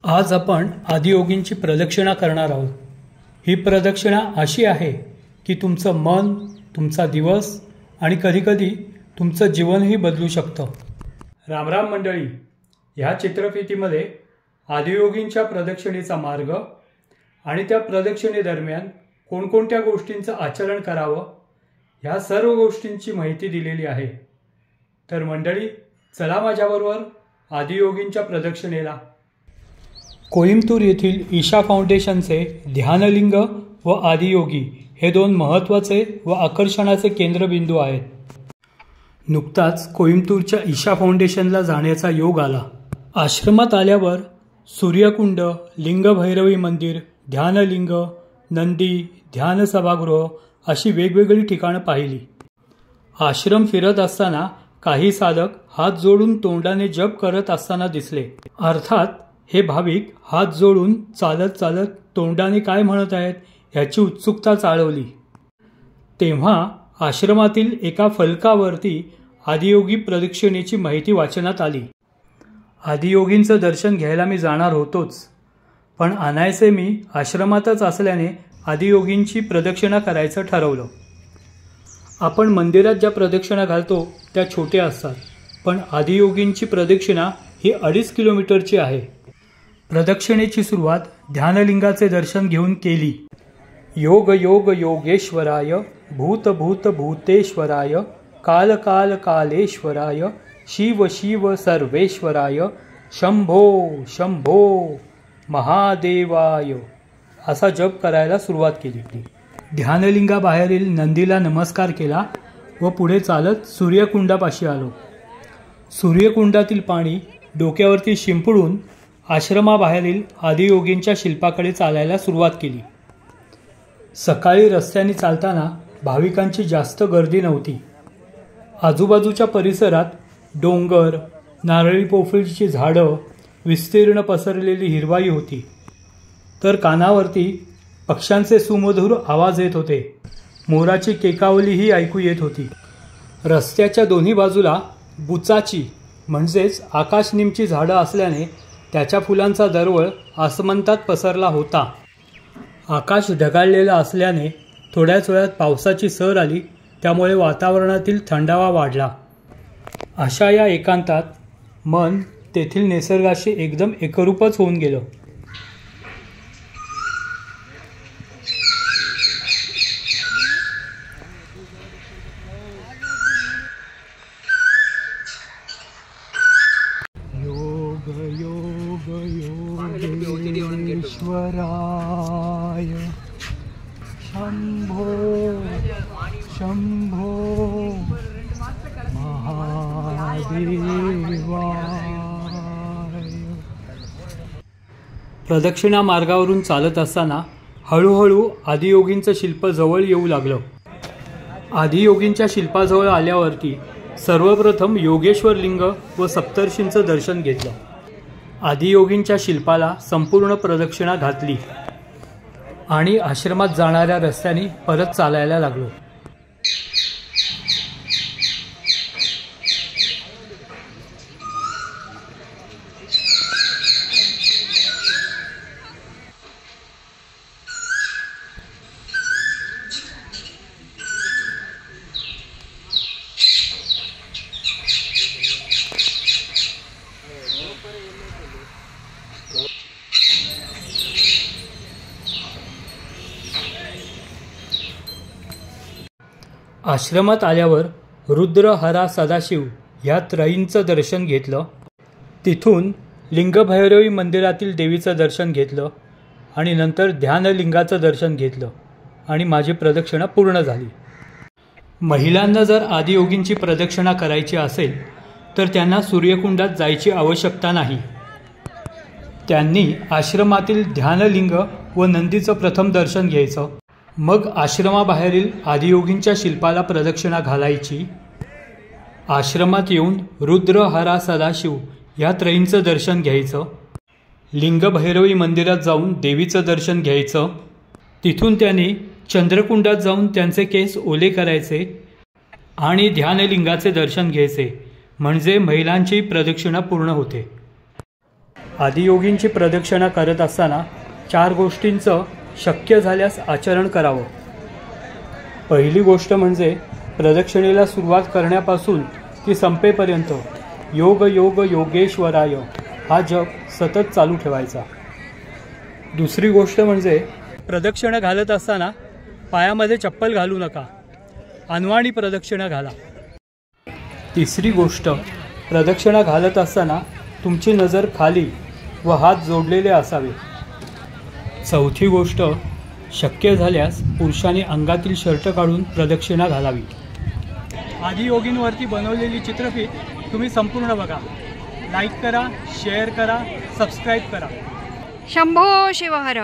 आज आपण आदियोगींची प्रदक्षिणा करणार आहोत। ही प्रदक्षिणा अशी आहे की तुमचं मन, तुमचा दिवस आणि कधीकधी तुमचं जीवनही बदलू शकतं। राम राम मंडळी, ह्या चित्रफितीमध्ये आदियोगींच्या प्रदक्षिणेचा मार्ग आणि त्या प्रदक्षिणेदरम्यान कोणकोणत्या गोष्टींचं आचरण करावं ह्या सर्व गोष्टींची माहिती दिलेली आहे। तर मंडळी, चला माझ्याबरोबर आदियोगींच्या प्रदक्षिणेला। कोइंबतूर येथील ईशा फाउंडेशनचे ध्यानलिंग व आदियोगी हे दोन महत्त्वाचे व आकर्षणाचे केंद्रबिंदू आहेत। नुकताच कोइंबतूरच्या ईशा फाउंडेशनला जाण्याचा योग आला। आश्रमात आल्यावर सूर्यकुंड, लिंगभैरवी मंदिर, ध्यानलिंग, नंदी, ध्यान सभागृह अशी वेगवेगळी ठिकाणं पाहिली। आश्रम फिरत असताना काही साधक हात जोडून तोंडाने जप करत असताना दिसले। अर्थात हे भाविक हात जोडून चालत चालत तोंडाने काय म्हणत आहेत ह्याची उत्सुकता चाळवली। तेव्हा आश्रमातील एका फलकावरती आदियोगी प्रदक्षिणेची माहिती वाचनात आली। आदियोगींचं दर्शन घ्यायला मी जाणार होतोच, पण अनायसे मी आश्रमातच असल्याने आदियोगींची प्रदक्षिणा करायचं ठरवलं। आपण मंदिरात ज्या प्रदक्षिणा घालतो त्या छोट्या असतात, पण आदियोगींची प्रदक्षिणा ही 2.5 किलोमीटरची आहे। प्रदक्षिणेची सुरुवात ध्यानलिंगाचे दर्शन घेऊन केली। योग योग योगेश्वराय, भूत भूत भूतेश्वराय, काल काल कालेश्वराय, शिव शिव सर्वेश्वराय, शंभो शंभो महादेवाय असा जप करायला सुरुवात केली। ध्यानलिंगाबाहेरील नंदीला नमस्कार केला व पुढे चालत सूर्यकुंडापाशी आलो। सूर्यकुंडातील पाणी डोक्यावरती शिंपडून आश्रमाबाहेरील आदियोगींच्या शिल्पाकडे चालायला सुरुवात केली। सकाळी रस्त्याने चालताना भाविकांची जास्त गर्दी नव्हती। आजूबाजूच्या परिसरात डोंगर, नारळी पोफळीची झाडं, विस्तीर्ण पसरलेली हिरवाई होती। तर कानावरती पक्ष्यांचे सुमधुर आवाज येत होते। मोराची केकावलीही ऐकू येत होती। रस्त्याच्या दोन्ही बाजूला बुचाची म्हणजेच आकाशनिमची झाडं असल्याने त्याच्या फुलांचा दरवळ आसमंतात पसरला होता। आकाश ढगाळलेलं असल्याने थोड्याच वेळात पावसाची सर आली, त्यामुळे वातावरणातील थंडावा वाढला। अशा या एकांतात मन तेथील निसर्गाशी एकदम एकरूपच होऊन गेलं। योगेश्वराय शंभो शंभो महादेवाय। प्रदक्षिणा मार्गावरून चालत असताना हळूहळू आदियोगींचं शिल्प जवळ येऊ लागलं। आदियोगींच्या शिल्पाजवळ आल्यावरती सर्वप्रथम योगेश्वर लिंग व सप्तर्षींचं दर्शन घेतलं। आदियोगींच्या शिल्पाला संपूर्ण प्रदक्षिणा घातली आणि आश्रमात जाणाऱ्या रस्त्याने परत चालायला लागलो। आश्रमात आल्यावर रुद्र, हरा, सदाशिव ह्या त्रयींचं दर्शन घेतलं। तिथून लिंगभैरवी मंदिरातील देवीचं दर्शन घेतलं आणि नंतर ध्यानलिंगाचं दर्शन घेतलं आणि माझी प्रदक्षिणा पूर्ण झाली। महिलांना जर आदियोगींची प्रदक्षिणा करायची असेल तर त्यांना सूर्यकुंडात जायची आवश्यकता नाही। त्यांनी आश्रमातील ध्यानलिंग व नंदीचं प्रथम दर्शन घ्यायचं, मग आश्रमाबाहेरील आदियोगींच्या शिल्पाला प्रदक्षिणा घालायची। आश्रमात येऊन रुद्र, हरा, सदाशिव या त्रयींचं दर्शन घ्यायचं। लिंगभैरवी मंदिरात जाऊन देवीचं दर्शन घ्यायचं। तिथून त्यांनी चंद्रकुंडात जाऊन त्यांचे केस ओले करायचे आणि ध्यानलिंगाचे दर्शन घ्यायचे, म्हणजे महिलांची प्रदक्षिणा पूर्ण होते। आदियोगींची प्रदक्षिणा करत असताना 4 गोष्टींचं शक्य झाल्यास आचरण करावं. पहिली गोष्ट म्हणजे प्रदक्षिणेला सुरुवात करण्यापासून ती संपेपर्यंत योग योग योगेश्वराय हा जप सतत चालू ठेवायचा. दुसरी गोष्ट म्हणजे प्रदक्षिणा घालत असताना पायामध्ये चप्पल घालू नका, अनवाणी प्रदक्षिणा घाला. तिसरी गोष्ट प्रदक्षिणा घालत असताना तुमची नजर खाली व हात जोडलेले असावे. चौथी गोष्ट शक्य झाल्यास पुरुषांनी अंगातील शर्ट काढून प्रदक्षिणा घालावी. आदियोगींवरती बनवलेली चित्रफीत तुम्ही संपूर्ण बघा. लाईक करा, शेअर करा, सबस्क्राईब करा. शंभो शिवहर.